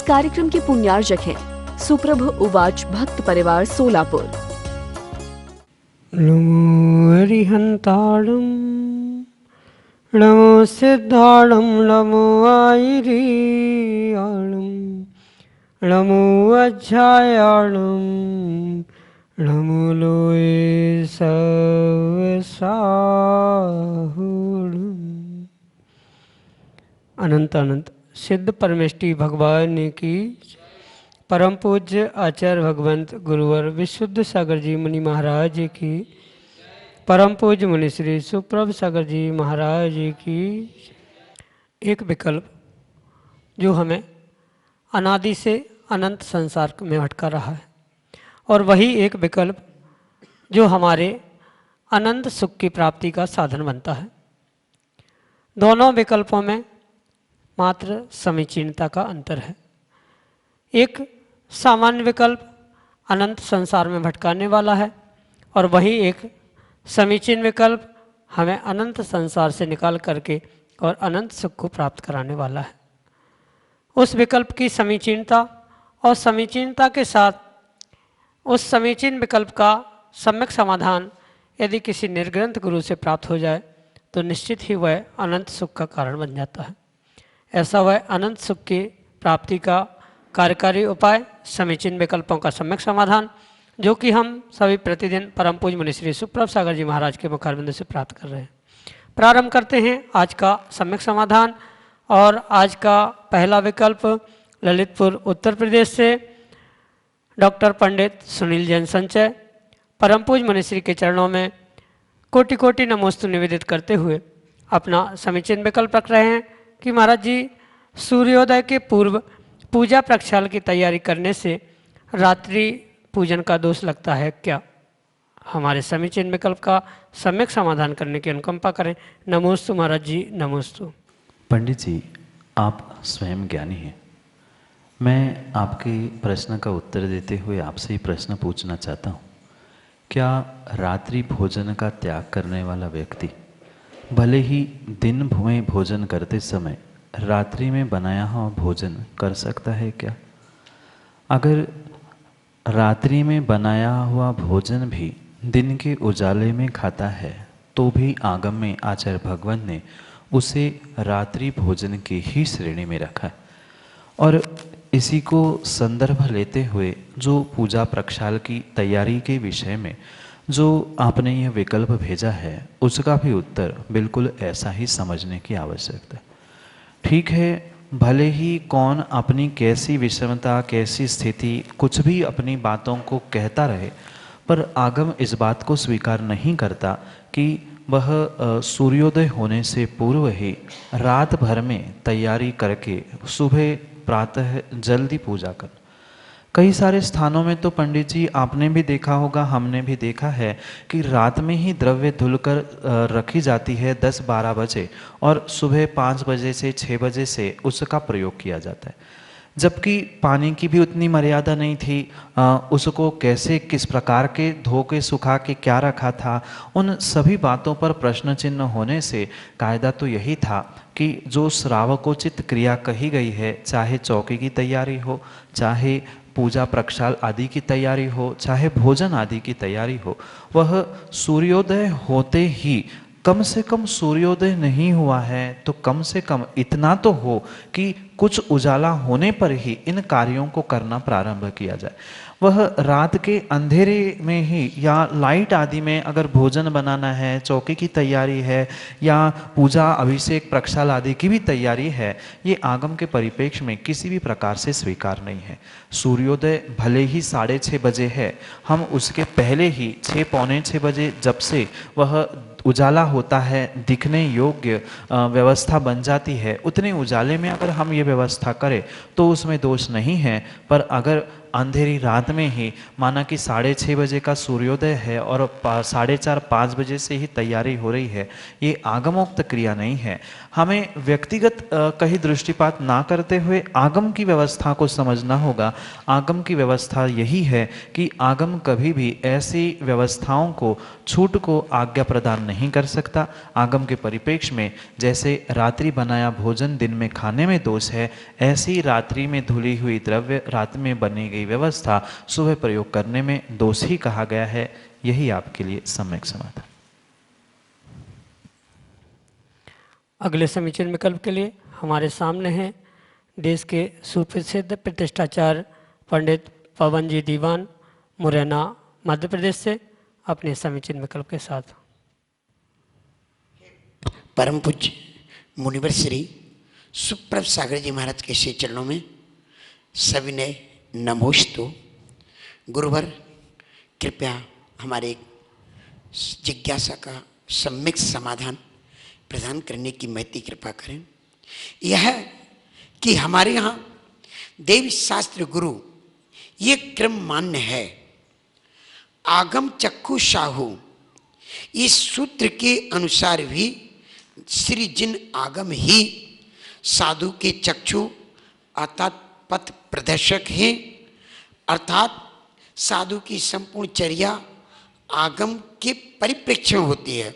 कार्यक्रम के पुण्यार्जक हैं सुप्रभ उवाच भक्त परिवार सोलापुर। नमो हरिहंताणं नमो सिद्धाणं नमो आयिरीयाणं नमो अध्यायाणं नमो लोये सवसाहुणम्। अनंत अनंत सिद्ध परमेष्टि भगवान की परम पूज्य आचार्य भगवंत गुरुवर विशुद्ध सागर जी मुनि महाराज जी की, परम पूज्य मुनि श्री सुप्रभ सागर जी महाराज जी की। एक विकल्प जो हमें अनादि से अनंत संसार में भटका रहा है, और वही एक विकल्प जो हमारे अनंत सुख की प्राप्ति का साधन बनता है। दोनों विकल्पों में मात्र समीचीनता का अंतर है। एक सामान्य विकल्प अनंत संसार में भटकाने वाला है, और वही एक समीचीन विकल्प हमें अनंत संसार से निकाल करके और अनंत सुख को प्राप्त कराने वाला है। उस विकल्प की समीचीनता और समीचीनता के साथ उस समीचीन विकल्प का सम्यक समाधान यदि किसी निर्ग्रंथ गुरु से प्राप्त हो जाए तो निश्चित ही वह अनंत सुख का कारण बन जाता है। ऐसा वह अनंत सुख की प्राप्ति का कार्यकारी उपाय समीचीन विकल्पों का सम्यक समाधान, जो कि हम सभी प्रतिदिन परम पूज्य मुनि श्री सुप्रभ सागर जी महाराज के मुखारबिंद से प्राप्त कर रहे हैं। प्रारंभ करते हैं आज का सम्यक समाधान। और आज का पहला विकल्प ललितपुर उत्तर प्रदेश से डॉक्टर पंडित सुनील जैन संचय परम पूज्य मुनि श्री के चरणों में कोटि कोटि नमोस्तु निवेदित करते हुए अपना समीचीन विकल्प रख रहे हैं कि महाराज जी, सूर्योदय के पूर्व पूजा प्रक्षाल की तैयारी करने से रात्रि पूजन का दोष लगता है क्या? हमारे समीचीन विकल्प का सम्यक समाधान करने की अनुकंपा करें। नमोस्तु महाराज जी, नमोस्तु। पंडित जी, आप स्वयं ज्ञानी हैं। मैं आपके प्रश्न का उत्तर देते हुए आपसे ही प्रश्न पूछना चाहता हूँ। क्या रात्रि भोजन का त्याग करने वाला व्यक्ति भले ही दिन में भोजन करते समय रात्रि में बनाया हुआ भोजन कर सकता है क्या? अगर रात्रि में बनाया हुआ भोजन भी दिन के उजाले में खाता है तो भी आगम में आचार्य भगवान ने उसे रात्रि भोजन की ही श्रेणी में रखा है। और इसी को संदर्भ लेते हुए जो पूजा प्रक्षाल की तैयारी के विषय में जो आपने यह विकल्प भेजा है उसका भी उत्तर बिल्कुल ऐसा ही समझने की आवश्यकता है। ठीक है, भले ही कौन अपनी कैसी विषमता, कैसी स्थिति, कुछ भी अपनी बातों को कहता रहे, पर आगम इस बात को स्वीकार नहीं करता कि वह सूर्योदय होने से पूर्व ही रात भर में तैयारी करके सुबह प्रातः जल्दी पूजा कर। कई सारे स्थानों में तो पंडित जी आपने भी देखा होगा, हमने भी देखा है कि रात में ही द्रव्य धुलकर रखी जाती है 10-12 बजे और सुबह 5 बजे से 6 बजे से उसका प्रयोग किया जाता है, जबकि पानी की भी उतनी मर्यादा नहीं थी। उसको कैसे, किस प्रकार के धो के सुखा के क्या रखा था, उन सभी बातों पर प्रश्न चिन्ह होने से कायदा तो यही था कि जो श्रावकोचित क्रिया कही गई है, चाहे चौकी की तैयारी हो, चाहे पूजा प्रक्षाल आदि की तैयारी हो, चाहे भोजन आदि की तैयारी हो, वह सूर्योदय होते ही, कम से कम सूर्योदय नहीं हुआ है तो कम से कम इतना तो हो कि कुछ उजाला होने पर ही इन कार्यों को करना प्रारंभ किया जाए। वह रात के अंधेरे में ही या लाइट आदि में अगर भोजन बनाना है, चौकी की तैयारी है या पूजा अभिषेक प्रक्षाल आदि की भी तैयारी है, ये आगम के परिप्रेक्ष्य में किसी भी प्रकार से स्वीकार नहीं है। सूर्योदय भले ही 6:30 बजे है, हम उसके पहले ही 6-6:45 बजे जब से वह उजाला होता है, दिखने योग्य व्यवस्था बन जाती है, उतने उजाले में अगर हम ये व्यवस्था करें तो उसमें दोष नहीं है। पर अगर अंधेरी रात में ही, माना कि 6:30 बजे का सूर्योदय है और 4:30-5 बजे से ही तैयारी हो रही है, ये आगमोक्त क्रिया नहीं है। हमें व्यक्तिगत कहीं दृष्टिपात ना करते हुए आगम की व्यवस्था को समझना होगा। आगम की व्यवस्था यही है कि आगम कभी भी ऐसी व्यवस्थाओं को, छूट को आज्ञा प्रदान नहीं कर सकता। आगम के परिप्रेक्ष्य में जैसे रात्रि बनाया भोजन दिन में खाने में दोष है, ऐसी रात्रि में धुली हुई द्रव्य, रात में बनी गई व्यवस्था सुबह प्रयोग करने में दोष ही कहा गया है। यही आपके लिए सम्यक समाधान। अगले समीचीन विकल्प के लिए हमारे सामने हैं देश के सुप्रसिद्ध प्रतिष्ठाचार्य पंडित पवन जी दीवान, मुरैना, मध्य प्रदेश से, अपने समीचीन विकल्प के साथ। परम पूज्य मुनिवर श्री सुप्रभ सागर जी महाराज के श्री चरणों में सभी ने नमोस्तु। गुरुवर कृपया हमारे जिज्ञासा का सम्यक समाधान प्रदान करने की महती कृपा करें। यह कि हमारे यहाँ देव शास्त्र गुरु ये क्रम मान्य है, आगम चक्षु साहू, इस सूत्र के अनुसार भी श्री जिन आगम ही साधु के चक्षु अर्थात पथ प्रदर्शक हैं, अर्थात साधु की संपूर्ण चर्या आगम के परिप्रेक्ष्य में होती है।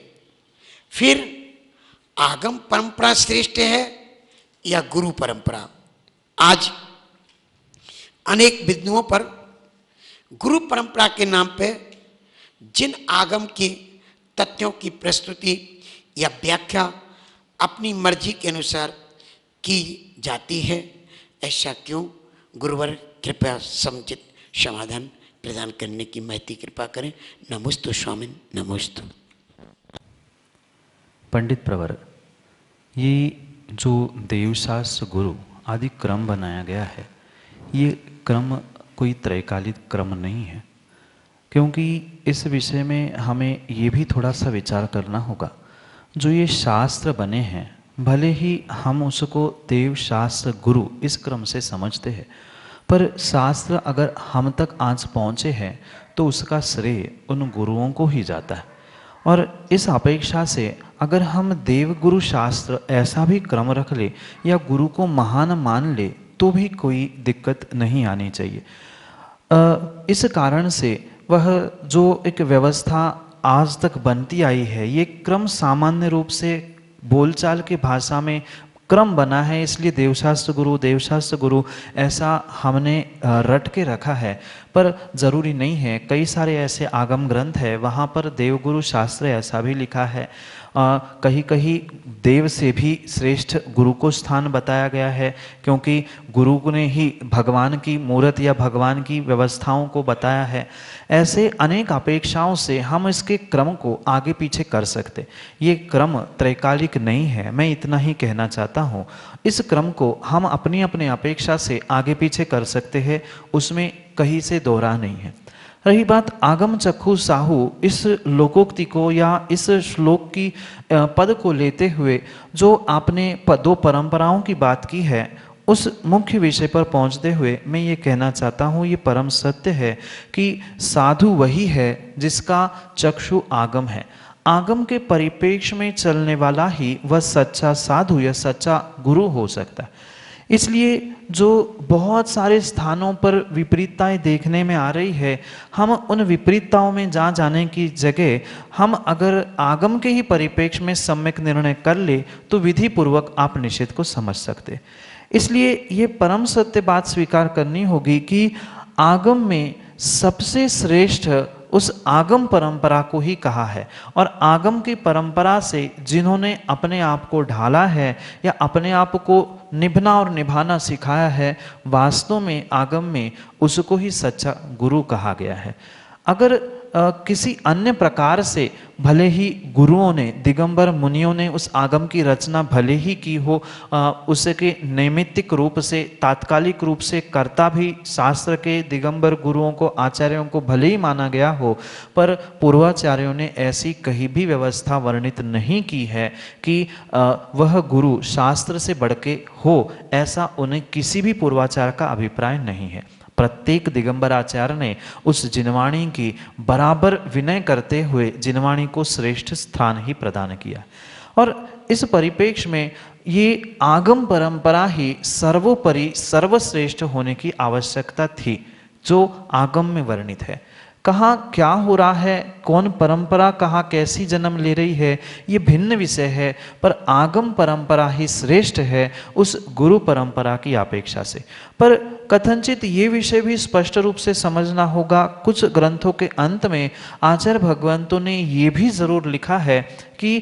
फिर आगम परंपरा श्रेष्ठ है या गुरु परंपरा? आज अनेक बिंदुओं पर गुरु परंपरा के नाम पे जिन आगम के तथ्यों की प्रस्तुति या व्याख्या अपनी मर्जी के अनुसार की जाती है। ऐसा क्यों? गुरुवर कृपया समुचित समाधान प्रदान करने की महती कृपा करें। नमोस्तु स्वामिन, नमोस्तु। पंडित प्रवर, ये जो देवशास्त्र गुरु आदि क्रम बनाया गया है, ये क्रम कोई त्रैकालिक क्रम नहीं है, क्योंकि इस विषय में हमें ये भी थोड़ा सा विचार करना होगा। जो ये शास्त्र बने हैं, भले ही हम उसको देवशास्त्र गुरु इस क्रम से समझते हैं, पर शास्त्र अगर हम तक आज पहुँचे हैं तो उसका श्रेय उन गुरुओं को ही जाता है। और इस अपेक्षा से अगर हम देवगुरु शास्त्र ऐसा भी क्रम रख ले या गुरु को महान मान ले तो भी कोई दिक्कत नहीं आनी चाहिए। इस कारण से वह जो एक व्यवस्था आज तक बनती आई है, ये क्रम सामान्य रूप से बोलचाल की भाषा में क्रम बना है, इसलिए देवशास्त्र गुरु ऐसा हमने रट के रखा है। पर ज़रूरी नहीं है, कई सारे ऐसे आगम ग्रंथ है वहाँ पर देवगुरु शास्त्र ऐसा भी लिखा है। कहीं कहीं देव से भी श्रेष्ठ गुरु को स्थान बताया गया है, क्योंकि गुरु ने ही भगवान की मूर्त या भगवान की व्यवस्थाओं को बताया है। ऐसे अनेक अपेक्षाओं से हम इसके क्रम को आगे पीछे कर सकते। ये क्रम त्रैकालिक नहीं है, मैं इतना ही कहना चाहता हूँ। इस क्रम को हम अपनी अपनी अपेक्षा से आगे पीछे कर सकते हैं, उसमें कहीं से दोहरा नहीं है। रही बात आगम चक्षु साहू, इस लोकोक्ति को या इस श्लोक की पद को लेते हुए जो आपने दो परंपराओं की बात की है, उस मुख्य विषय पर पहुंचते हुए मैं ये कहना चाहता हूँ, ये परम सत्य है कि साधु वही है जिसका चक्षु आगम है। आगम के परिप्रेक्ष्य में चलने वाला ही वह सच्चा साधु या सच्चा गुरु हो सकता है। इसलिए जो बहुत सारे स्थानों पर विपरीतताएं देखने में आ रही है, हम उन विपरीतताओं में जाने की जगह हम अगर आगम के ही परिप्रेक्ष्य में सम्यक निर्णय कर ले तो विधि पूर्वक आप निषेध को समझ सकते। इसलिए ये परम सत्य बात स्वीकार करनी होगी कि आगम में सबसे श्रेष्ठ उस आगम परंपरा को ही कहा है, और आगम की परंपरा से जिन्होंने अपने आप को ढाला है या अपने आप को निभना और निभाना सिखाया है, वास्तव में आगम में उसको ही सच्चा गुरु कहा गया है। अगर किसी अन्य प्रकार से भले ही गुरुओं ने, दिगंबर मुनियों ने उस आगम की रचना भले ही की हो, उसके नैमित्तिक रूप से, तात्कालिक रूप से कर्ता भी शास्त्र के दिगंबर गुरुओं को, आचार्यों को भले ही माना गया हो, पर पूर्वाचार्यों ने ऐसी कहीं भी व्यवस्था वर्णित नहीं की है कि वह गुरु शास्त्र से बढ़ के हो, ऐसा उन्हें किसी भी पूर्वाचार्य का अभिप्राय नहीं है। प्रत्येक दिगंबर आचार्य ने उस जिनवाणी की बराबर विनय करते हुए जिनवाणी को श्रेष्ठ स्थान ही प्रदान किया। और इस परिप्रेक्ष्य में ये आगम परंपरा ही सर्वोपरि सर्वश्रेष्ठ होने की आवश्यकता थी, जो आगम में वर्णित है। कहाँ क्या हो रहा है, कौन परंपरा कहाँ कैसी जन्म ले रही है, ये भिन्न विषय है, पर आगम परंपरा ही श्रेष्ठ है उस गुरु परंपरा की अपेक्षा से। पर कथनचित ये विषय भी स्पष्ट रूप से समझना होगा। कुछ ग्रंथों के अंत में आचार्य भगवंतों ने ये भी जरूर लिखा है कि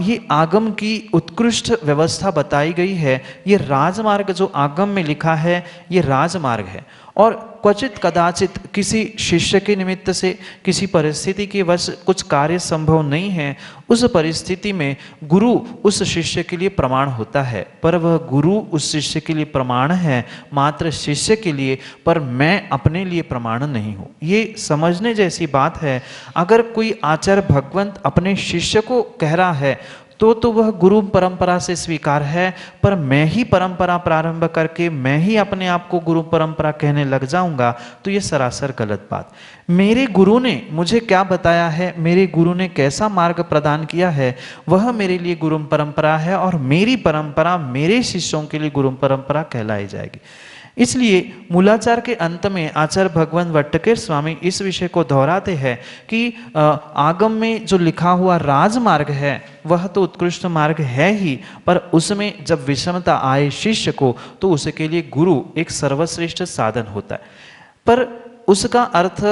ये आगम की उत्कृष्ट व्यवस्था बताई गई है। ये राजमार्ग जो आगम में लिखा है, ये राजमार्ग है। और क्वचित कदाचित किसी शिष्य के निमित्त से किसी परिस्थिति के वश कुछ कार्य संभव नहीं है, उस परिस्थिति में गुरु उस शिष्य के लिए प्रमाण होता है, पर वह गुरु उस शिष्य के लिए प्रमाण है मात्र शिष्य के लिए, पर मैं अपने लिए प्रमाण नहीं हूँ। ये समझने जैसी बात है। अगर कोई आचार्य भगवंत अपने शिष्य को कह रहा है तो वह गुरु परंपरा से स्वीकार है, पर मैं ही परंपरा प्रारंभ करके मैं ही अपने आप को गुरु परंपरा कहने लग जाऊंगा तो ये सरासर गलत बात। मेरे गुरु ने मुझे क्या बताया है, मेरे गुरु ने कैसा मार्ग प्रदान किया है, वह मेरे लिए गुरु परंपरा है और मेरी परंपरा मेरे शिष्यों के लिए गुरु परंपरा कहलाई जाएगी। इसलिए मूलाचार के अंत में आचार्य भगवान वट्टकेर स्वामी इस विषय को दोहराते हैं कि आगम में जो लिखा हुआ राजमार्ग है वह तो उत्कृष्ट मार्ग है ही, पर उसमें जब विषमता आए शिष्य को तो उसके लिए गुरु एक सर्वश्रेष्ठ साधन होता है। पर उसका अर्थ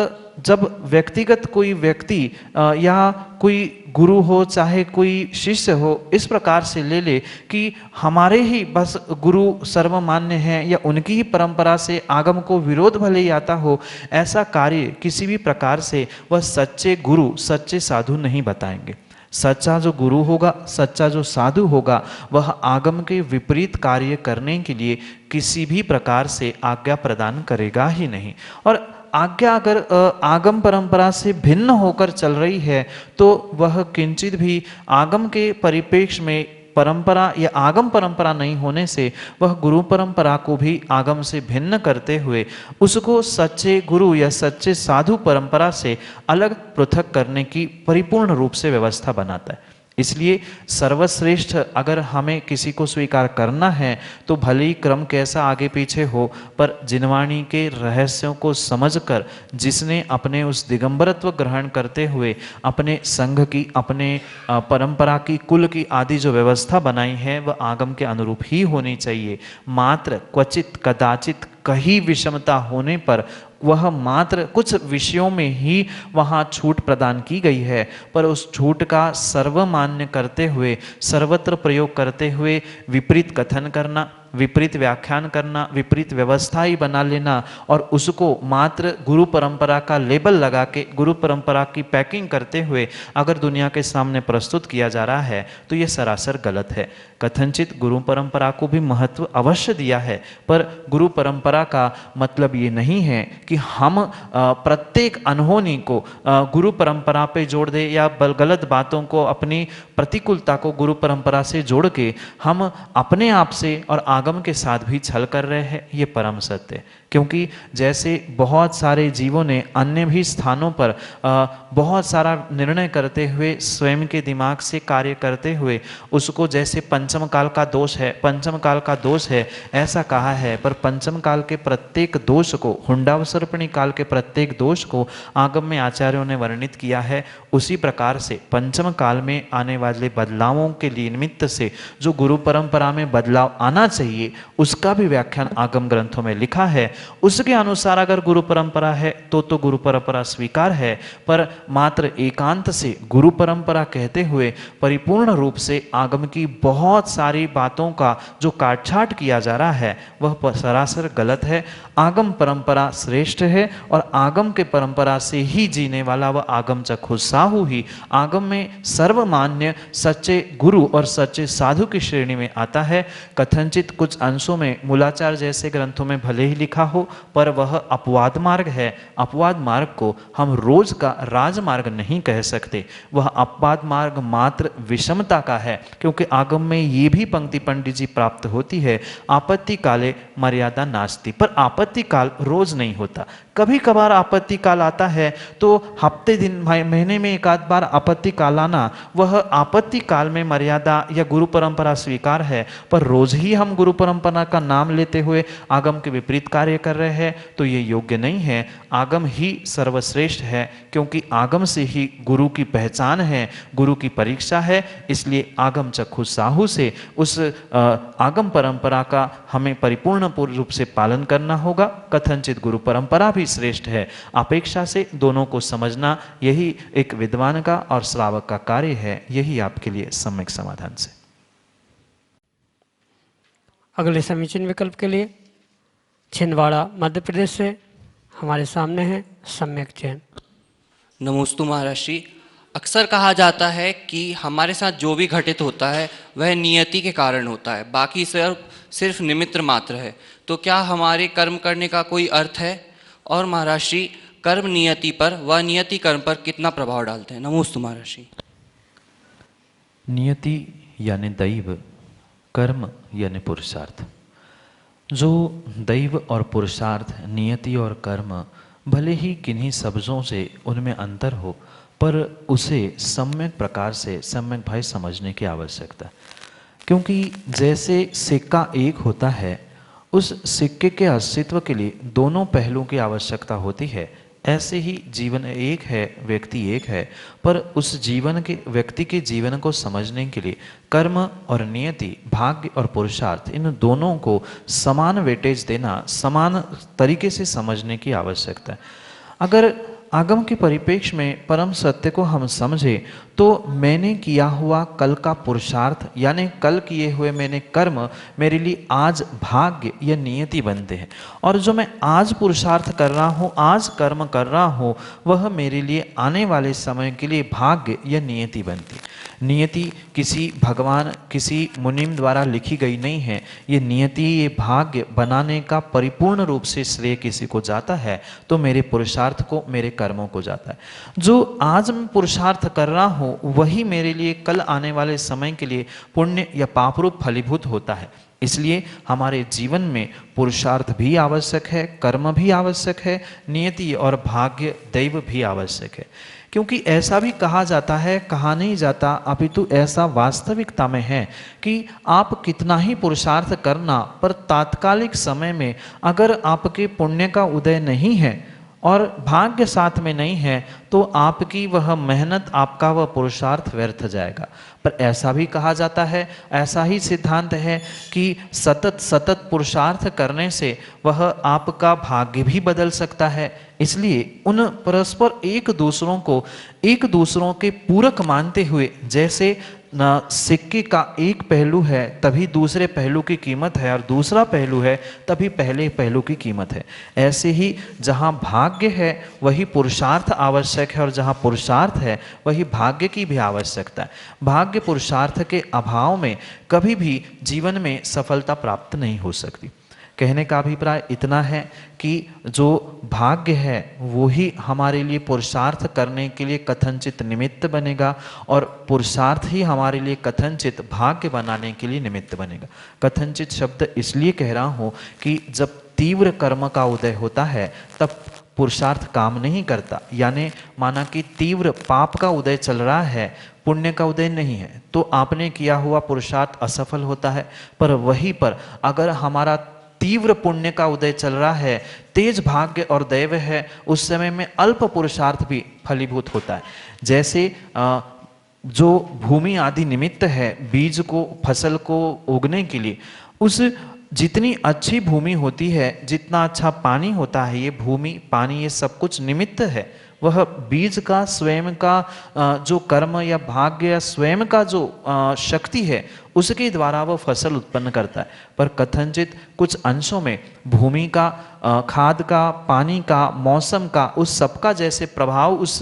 जब व्यक्तिगत कोई व्यक्ति या कोई गुरु हो चाहे कोई शिष्य हो इस प्रकार से ले ले कि हमारे ही बस गुरु सर्वमान्य हैं या उनकी ही परंपरा से आगम को विरोध भले ही आता हो, ऐसा कार्य किसी भी प्रकार से वह सच्चे गुरु सच्चे साधु नहीं बताएंगे। सच्चा जो गुरु होगा, सच्चा जो साधु होगा, वह आगम के विपरीत कार्य करने के लिए किसी भी प्रकार से आज्ञा प्रदान करेगा ही नहीं। और आज्ञा अगर आगम परंपरा से भिन्न होकर चल रही है तो वह किंचित भी आगम के परिप्रेक्ष्य में परंपरा या आगम परंपरा नहीं होने से वह गुरु परंपरा को भी आगम से भिन्न करते हुए उसको सच्चे गुरु या सच्चे साधु परंपरा से अलग पृथक करने की परिपूर्ण रूप से व्यवस्था बनाता है। इसलिए सर्वश्रेष्ठ अगर हमें किसी को स्वीकार करना है तो भले ही क्रम कैसा आगे पीछे हो, पर जिनवाणी के रहस्यों को समझकर जिसने अपने उस दिगंबरत्व ग्रहण करते हुए अपने संघ की, अपने परंपरा की, कुल की आदि जो व्यवस्था बनाई है वह आगम के अनुरूप ही होनी चाहिए। मात्र क्वचित कदाचित कहीं विषमता होने पर वह मात्र कुछ विषयों में ही वहाँ छूट प्रदान की गई है, पर उस छूट का सर्वमान्य करते हुए, सर्वत्र प्रयोग करते हुए विपरीत कथन करना, विपरीत व्याख्यान करना, विपरीत व्यवस्था ही बना लेना और उसको मात्र गुरु परंपरा का लेबल लगा के गुरु परंपरा की पैकिंग करते हुए अगर दुनिया के सामने प्रस्तुत किया जा रहा है तो ये सरासर गलत है। कथनचित गुरु परंपरा को भी महत्व अवश्य दिया है, पर गुरु परंपरा का मतलब ये नहीं है कि हम प्रत्येक अनहोनी को गुरु परंपरा पे जोड़ दे या गलत बातों को, अपनी प्रतिकूलता को गुरु परंपरा से जोड़ के हम अपने आप से और आगम के साथ भी छल कर रहे हैं। ये परम सत्य है। क्योंकि जैसे बहुत सारे जीवों ने अन्य भी स्थानों पर बहुत सारा निर्णय करते हुए स्वयं के दिमाग से कार्य करते हुए उसको जैसे पंचम काल का दोष है, पंचम काल का दोष है ऐसा कहा है, पर पंचम काल के प्रत्येक दोष को, हुंडावसर्पणी काल के प्रत्येक दोष को आगम में आचार्यों ने वर्णित किया है। उसी प्रकार से पंचम काल में आने वाले बदलावों के लिए निमित्त से जो गुरु परंपरा में बदलाव आना चाहिए उसका भी व्याख्यान आगम ग्रंथों में लिखा है। उसके अनुसार अगर गुरु परंपरा है तो गुरु परंपरा स्वीकार है, पर मात्र एकांत से गुरु परंपरा कहते हुए परिपूर्ण रूप से आगम की बहुत सारी बातों का जो काटछाट किया जा रहा है वह सरासर गलत है। आगम परंपरा श्रेष्ठ है और आगम के परंपरा से ही जीने वाला वह आगम चक्षुसाहु ही आगम में सर्वमान्य सच्चे गुरु और सच्चे साधु की श्रेणी में आता है। कथनचित कुछ अंशों में मूलाचार जैसे ग्रंथों में भले ही लिखा हो, पर वह अपवाद मार्ग है। अपवाद मार्ग को हम रोज का राजमार्ग नहीं कह सकते, वह अपवाद मार्ग मात्र विषमता का है। क्योंकि आगम में ये भी पंक्ति पंडित जी प्राप्त होती है, आपत्ति काले मर्यादा नास्ति, पर आपत्ति काल रोज नहीं होता। कभी कभार आपत्ति काल आता है तो हफ्ते दिन महीने में एक आध बार आपत्ति काल आना, वह आपत्ति काल में मर्यादा या गुरु परंपरा स्वीकार है। पर रोज ही हम गुरु परंपरा का नाम लेते हुए आगम के विपरीत कार्य कर रहे हैं तो ये योग्य नहीं है। आगम ही सर्वश्रेष्ठ है, क्योंकि आगम से ही गुरु की पहचान है, गुरु की परीक्षा है। इसलिए आगम चक्षु साहू से उस आगम परंपरा का हमें परिपूर्ण रूप से पालन करना होगा। कथनचित गुरु परंपरा भी श्रेष्ठ है, अपेक्षा से दोनों को समझना यही एक विद्वान का और श्रावक का कार्य है। यही आपके लिए सम्यक समाधान से। अगले समीचीन विकल्प के लिए छिंदवाड़ा मध्य प्रदेश से हमारे सामने है सम्यक जैन। नमोस्तु महाराज श्री। अक्सर कहा जाता है कि हमारे साथ जो भी घटित होता है वह नियति के कारण होता है, बाकी सिर्फ निमित्त मात्र है। तो क्या हमारे कर्म करने का कोई अर्थ है? और महाराज श्री, कर्म नियति पर व नियति कर्म पर कितना प्रभाव डालते हैं? नमोस्तु महाराज श्री। नियति यानी दैव, कर्म यानी पुरुषार्थ। जो दैव और पुरुषार्थ, नियति और कर्म, भले ही किन्हीं शब्दों से उनमें अंतर हो, पर उसे सम्यक प्रकार से सम्यक भाई समझने की आवश्यकता है। क्योंकि जैसे सिक्का एक होता है, उस सिक्के के अस्तित्व के लिए दोनों पहलुओं की आवश्यकता होती है, ऐसे ही जीवन एक है, व्यक्ति एक है, पर उस जीवन के व्यक्ति के जीवन को समझने के लिए कर्म और नियति, भाग्य और पुरुषार्थ, इन दोनों को समान वेटेज देना, समान तरीके से समझने की आवश्यकता है। अगर आगम के परिप्रेक्ष्य में परम सत्य को हम समझे तो मैंने किया हुआ कल का पुरुषार्थ यानी कल किए हुए मैंने कर्म मेरे लिए आज भाग्य या नियति बनते हैं, और जो मैं आज पुरुषार्थ कर रहा हूँ, आज कर्म कर रहा हूँ, वह मेरे लिए आने वाले समय के लिए भाग्य या नियति बनती है। नियति किसी भगवान, किसी मुनिम द्वारा लिखी गई नहीं है। ये नियति, ये भाग्य बनाने का परिपूर्ण रूप से श्रेय किसी को जाता है तो मेरे पुरुषार्थ को, मेरे कर्मों को जाता है। जो आज मैं पुरुषार्थ कर रहा हूँ वही मेरे लिए कल आने वाले समय के लिए पुण्य या पाप रूप फलीभूत होता है। इसलिए हमारे जीवन में पुरुषार्थ भी आवश्यक है, कर्म भी आवश्यक है, नियति और भाग्य दैव भी आवश्यक है। क्योंकि ऐसा भी कहा जाता है, कहा नहीं जाता, अपितु ऐसा वास्तविकता में है कि आप कितना ही पुरुषार्थ करना, पर तात्कालिक समय में अगर आपके पुण्य का उदय नहीं है और भाग्य साथ में नहीं है तो आपकी वह मेहनत, आपका वह पुरुषार्थ व्यर्थ जाएगा। पर ऐसा भी कहा जाता है, ऐसा ही सिद्धांत है कि सतत सतत पुरुषार्थ करने से वह आपका भाग्य भी बदल सकता है। इसलिए उन परस्पर एक दूसरों के पूरक मानते हुए, जैसे न सिक्के का एक पहलू है तभी दूसरे पहलू की कीमत है और दूसरा पहलू है तभी पहले पहलू की कीमत है, ऐसे ही जहाँ भाग्य है वही पुरुषार्थ आवश्यक है और जहाँ पुरुषार्थ है वही भाग्य की भी आवश्यकता है। भाग्य पुरुषार्थ के अभाव में कभी भी जीवन में सफलता प्राप्त नहीं हो सकती। कहने का अभिप्राय इतना है कि जो भाग्य है वो ही हमारे लिए पुरुषार्थ करने के लिए कथनचित निमित्त बनेगा और पुरुषार्थ ही हमारे लिए कथनचित भाग्य बनाने के लिए निमित्त बनेगा। कथनचित शब्द इसलिए कह रहा हूँ कि जब तीव्र कर्म का उदय होता है तब पुरुषार्थ काम नहीं करता। यानी माना कि तीव्र पाप का उदय चल रहा है, पुण्य का उदय नहीं है, तो आपने किया हुआ पुरुषार्थ असफल होता है। पर वहीं पर अगर हमारा तीव्र पुण्य का उदय चल रहा है, तेज भाग्य और दैव है, उस समय में अल्प पुरुषार्थ भी फलीभूत होता है। जैसे जो भूमि आदि निमित्त है बीज को, फसल को उगने के लिए, उस जितनी अच्छी भूमि होती है, जितना अच्छा पानी होता है, ये भूमि, पानी, ये सब कुछ निमित्त है। वह बीज का स्वयं का जो कर्म या भाग्य या स्वयं का जो शक्ति है उसके द्वारा वह फसल उत्पन्न करता है। पर कथनचित कुछ अंशों में भूमि का, खाद का, पानी का, मौसम का, उस सबका जैसे प्रभाव उस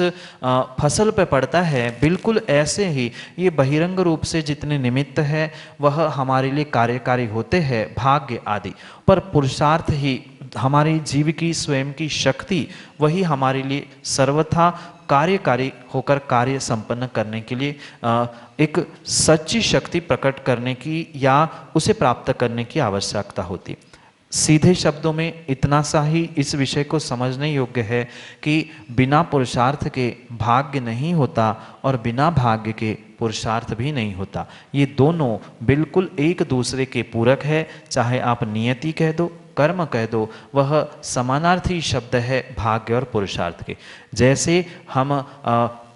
फसल पर पड़ता है, बिल्कुल ऐसे ही ये बहिरंग रूप से जितने निमित्त है वह हमारे लिए कार्यकारी होते हैं, भाग्य आदि। पर पुरुषार्थ ही हमारी जीव की स्वयं की शक्ति, वही हमारे लिए सर्वथा कार्यकारी होकर कार्य संपन्न करने के लिए एक सच्ची शक्ति प्रकट करने की या उसे प्राप्त करने की आवश्यकता होती। सीधे शब्दों में इतना सा ही इस विषय को समझने योग्य है कि बिना पुरुषार्थ के भाग्य नहीं होता और बिना भाग्य के पुरुषार्थ भी नहीं होता। ये दोनों बिल्कुल एक दूसरे के पूरक है। चाहे आप नियति कह दो, कर्म कह दो, वह समानार्थी शब्द है भाग्य और पुरुषार्थ के। जैसे हम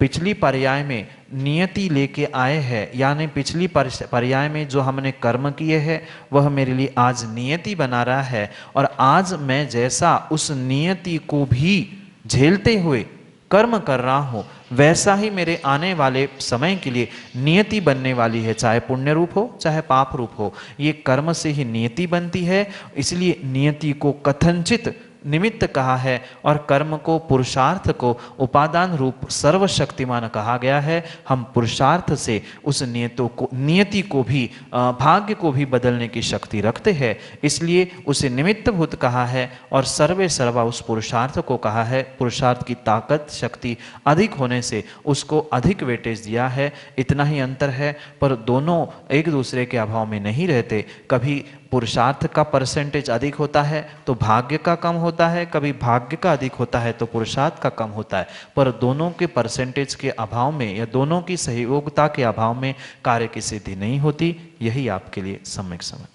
पिछली पर्याय में नियति लेके आए हैं, यानी पिछली पर्याय में जो हमने कर्म किए हैं वह मेरे लिए आज नियति बना रहा है, और आज मैं जैसा उस नियति को भी झेलते हुए कर्म कर रहा हूँ, वैसा ही मेरे आने वाले समय के लिए नियति बनने वाली है। चाहे पुण्य रूप हो चाहे पाप रूप हो, ये कर्म से ही नियति बनती है। इसलिए नियति को कथनचित निमित्त कहा है और कर्म को, पुरुषार्थ को उपादान रूप सर्वशक्तिमान कहा गया है। हम पुरुषार्थ से उस नियति को भी, भाग्य को भी बदलने की शक्ति रखते हैं, इसलिए उसे निमित्त भूत कहा है और सर्वे सर्वा उस पुरुषार्थ को कहा है। पुरुषार्थ की ताकत, शक्ति अधिक होने से उसको अधिक वेटेज दिया है। इतना ही अंतर है, पर दोनों एक दूसरे के अभाव में नहीं रहते। कभी पुरुषार्थ का परसेंटेज अधिक होता है तो भाग्य का कम होता है, कभी भाग्य का अधिक होता है तो पुरुषार्थ का कम होता है, पर दोनों के परसेंटेज के अभाव में या दोनों की सहयोगिता के अभाव में कार्य की सिद्धि नहीं होती। यही आपके लिए सम्यक समझ।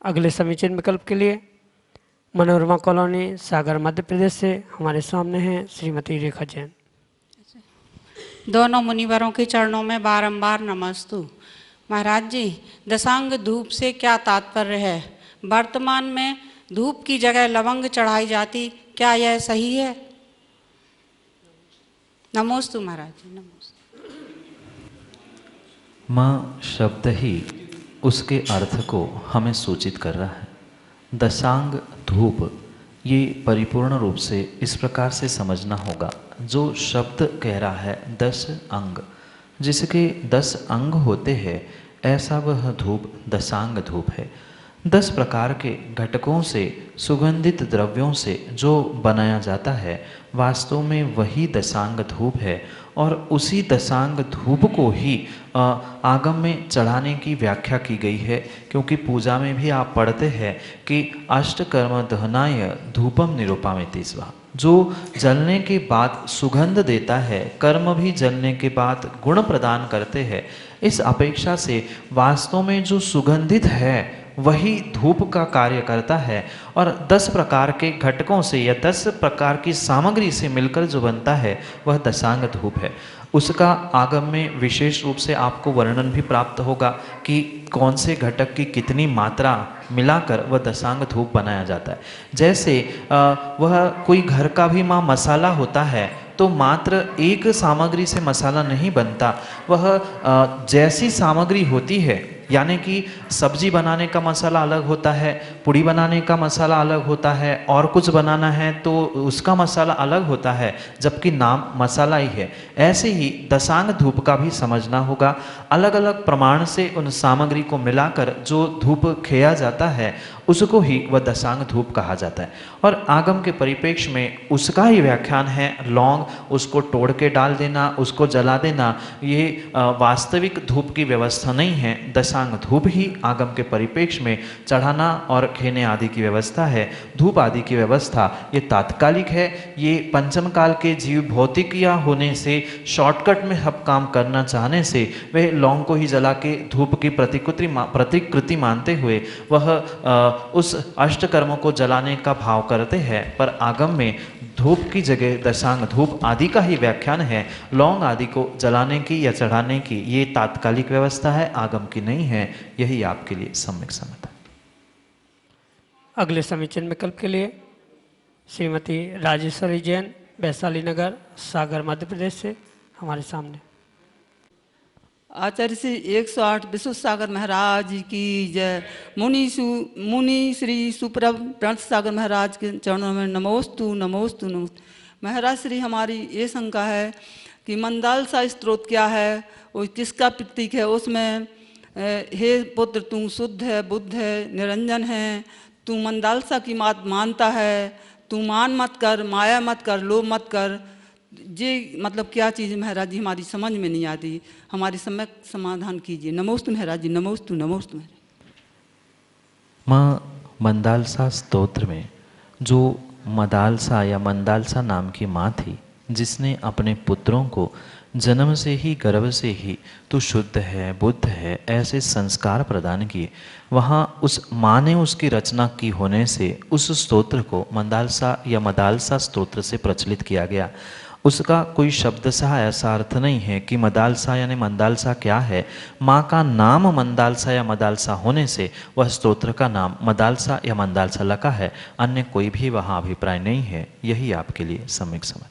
अगले समीचीन विकल्प के लिए मनोरमा कॉलोनी, सागर, मध्य प्रदेश से हमारे सामने हैं श्रीमती रेखा जैन। दोनों मुनिवरों के चरणों में बारंबार नमस्तु। महाराज जी, दशांग धूप से क्या तात्पर्य है? वर्तमान में धूप की जगह लवंग चढ़ाई जाती, क्या यह सही है? नमोस्तु महाराज जी, नमोस्तु। माँ शब्द ही उसके अर्थ को हमें सूचित कर रहा है। दशांग धूप, ये परिपूर्ण रूप से इस प्रकार से समझना होगा। जो शब्द कह रहा है 10 अंग, जिसके 10 अंग होते हैं, ऐसा वह धूप दशांग धूप है। 10 प्रकार के घटकों से, सुगंधित द्रव्यों से जो बनाया जाता है, वास्तव में वही दशांग धूप है। और उसी दशांग धूप को ही आगम में चढ़ाने की व्याख्या की गई है, क्योंकि पूजा में भी आप पढ़ते हैं कि अष्टकर्म दहनाय धूपम निरूपामिति स्वाहा। जो जलने के बाद सुगंध देता है, कर्म भी जलने के बाद गुण प्रदान करते हैं। इस अपेक्षा से वास्तव में जो सुगंधित है वही धूप का कार्य करता है। और 10 प्रकार के घटकों से या 10 प्रकार की सामग्री से मिलकर जो बनता है वह दशांग धूप है। उसका आगम में विशेष रूप से आपको वर्णन भी प्राप्त होगा कि कौन से घटक की कितनी मात्रा मिलाकर वह दशांग धूप बनाया जाता है। जैसे वह कोई घर का भी माँ मसाला होता है तो मात्र एक सामग्री से मसाला नहीं बनता। वह जैसी सामग्री होती है, यानी कि सब्जी बनाने का मसाला अलग होता है, पुड़ी बनाने का मसाला अलग होता है, और कुछ बनाना है तो उसका मसाला अलग होता है, जबकि नाम मसाला ही है। ऐसे ही दशांग धूप का भी समझना होगा। अलग अलग प्रमाण से उन सामग्री को मिलाकर जो धूप खेया जाता है उसको ही वह दशांग धूप कहा जाता है। और आगम के परिप्रेक्ष्य में उसका ही व्याख्यान है लौंग, उसको तोड़ के डाल देना, उसको जला देना, ये वास्तविक धूप की व्यवस्था नहीं है। दशांग धूप ही आगम के परिप्रेक्ष्य में चढ़ाना और खेने आदि की व्यवस्था है। धूप आदि की व्यवस्था ये तात्कालिक है। ये पंचम काल के जीव भौतिकिया होने से, शॉर्टकट में सब काम करना चाहने से वे लौंग को ही जला के धूप की प्रतिकृति मानते हुए वह उस अष्टकर्मों को जलाने का भाव करते हैं। पर आगम में धूप की जगह दशांग धूप आदि का ही व्याख्यान है। लौंग आदि को जलाने की या चढ़ाने की ये तात्कालिक व्यवस्था है, आगम की नहीं है। यही आपके लिए सम्यक समझ। अगले समीचीन विकल्प के लिए श्रीमती राजेश्वरी जैन, वैशाली नगर, सागर, मध्य प्रदेश से हमारे सामने। आचार्य श्री 108 विश्व सागर महाराज की जय। मुनि श्री सुप्रभ प्रणत सागर महाराज के चरणों में नमोस्तु नमोस्तु नमोस्तु। महाराज श्री, हमारी ये शंका है कि मंदालसा स्त्रोत क्या है, वो किसका प्रतीक है? उसमें हे पुत्र, तू शुद्ध है, बुद्ध है, निरंजन है, तू मंदालसा की बात मानता है, तू मान मत कर, माया मत कर, लोभ मत कर। ये मतलब क्या चीज़ महाराज जी, हमारी समझ में नहीं आती, हमारी सम्यक समाधान कीजिए। नमोस्तु महाराज जी, नमोस्तु नमोस्तु महाराज। माँ मंदालसा स्तोत्र में जो मदालसा या मंदालसा नाम की माँ थी, जिसने अपने पुत्रों को जन्म से ही, गर्भ से ही तू शुद्ध है, बुद्ध है, ऐसे संस्कार प्रदान किए, वहाँ उस माँ ने उसकी रचना की होने से उस स्तोत्र को मंदालसा या मदालसा स्तोत्र से प्रचलित किया गया। उसका कोई शब्दशः ऐसा अर्थ नहीं है कि मदालसा यानी मंदालसा क्या है। माँ का नाम मंदालसा या मदालसा होने से वह स्तोत्र का नाम मदालसा या मंदालसा लगा है, अन्य कोई भी वहाँ अभिप्राय नहीं है। यही आपके लिए सम्यक समझ।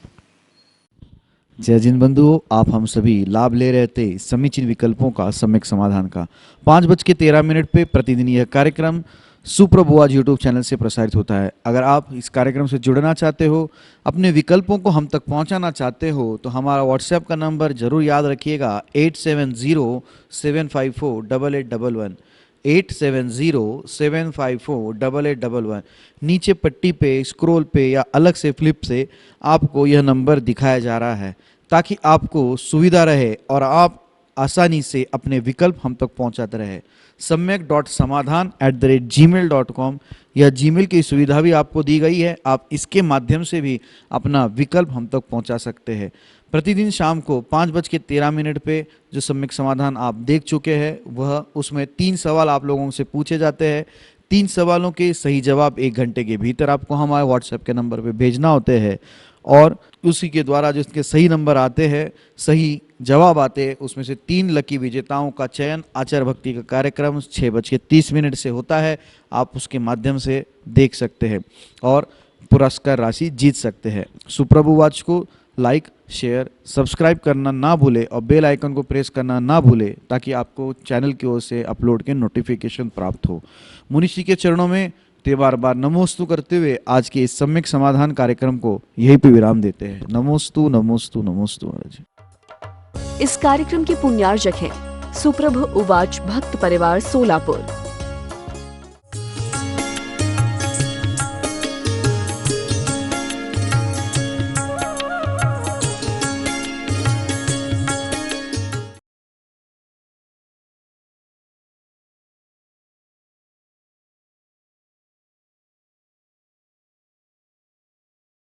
जय जिन बंधुओं, आप हम सभी लाभ ले रहे थे समीचीन विकल्पों का सम्यक समाधान का। 5:13 पे प्रतिदिन यह कार्यक्रम सुप्रभु आज यूट्यूब चैनल से प्रसारित होता है। अगर आप इस कार्यक्रम से जुड़ना चाहते हो, अपने विकल्पों को हम तक पहुंचाना चाहते हो, तो हमारा व्हाट्सएप का नंबर जरूर याद रखिएगा 8707548811 8707548811। नीचे पट्टी पे, स्क्रॉल पे या अलग से फ्लिप से आपको यह नंबर दिखाया जा रहा है, ताकि आपको सुविधा रहे और आप आसानी से अपने विकल्प हम तक पहुंचाते रहे। samyak.samadhan@gmail.com यह जीमेल की सुविधा भी आपको दी गई है। आप इसके माध्यम से भी अपना विकल्प हम तक पहुंचा सकते हैं। प्रतिदिन शाम को 5:13 पे जो सम्यक समाधान आप देख चुके हैं, वह उसमें 3 सवाल आप लोगों से पूछे जाते हैं। 3 सवालों के सही जवाब 1 घंटे के भीतर आपको हमारे व्हाट्सएप के नंबर पे भेजना होते हैं, और उसी के द्वारा जिसके सही नंबर आते हैं, सही जवाब आते हैं, उसमें से 3 लकी विजेताओं का चयन आचार भक्ति का कार्यक्रम 6:30 से होता है। आप उसके माध्यम से देख सकते हैं और पुरस्कार राशि जीत सकते हैं। सुप्रभु वाच को लाइक, शेयर, सब्सक्राइब करना ना भूले और बेल आइकन को प्रेस करना ना भूले, ताकि आपको चैनल की ओर से अपलोड के नोटिफिकेशन प्राप्त हो। मुनिषी के चरणों में ते बार बार नमोस्तु करते हुए आज के इस सम्यक समाधान कार्यक्रम को यहीं पे विराम देते हैं। नमोस्तु नमोस्तु नमोस्तु महाराज। इस कार्यक्रम के पुण्यार्जक हैं सुप्रभु उवाच भक्त परिवार सोलापुर।